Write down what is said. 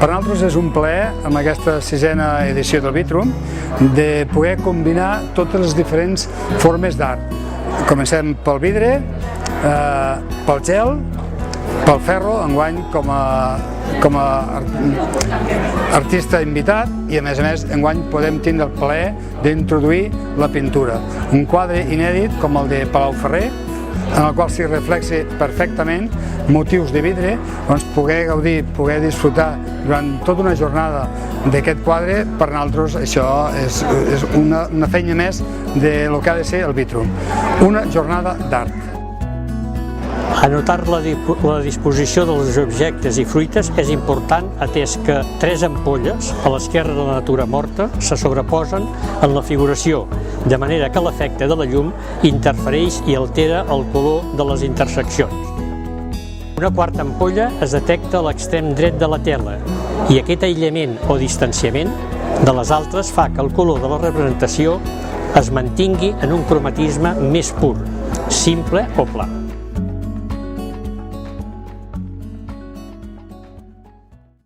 Per nosaltres és un plaer, amb aquesta 6a edició del Vitrum, de poder combinar totes les diferents formes d'art. Comencem pel vidre, pel gel, pel ferro, enguany com a artista invitat, i a més enguany podem tindre el plaer d'introduir la pintura. Un quadre inèdit com el de Palau-Ferrer, en el qual s'hi reflexa perfectament motius de vidre, doncs poder gaudir, poder disfrutar durant tota una jornada d'aquest quadre, per nosaltres això és una feina més del que ha de ser el Vitrum, una jornada d'art. Anotar la disposició dels objectes i fruites és important, atès que 3 ampolles a l'esquerra de la natura morta se sobreposen en la figuració, de manera que l'efecte de la llum interfereix i altera el color de les interseccions. Una quarta ampolla es detecta a l'extrem dret de la tela, i aquest aïllament o distanciament de les altres fa que el color de la representació es mantingui en un cromatisme més pur, simple o pla.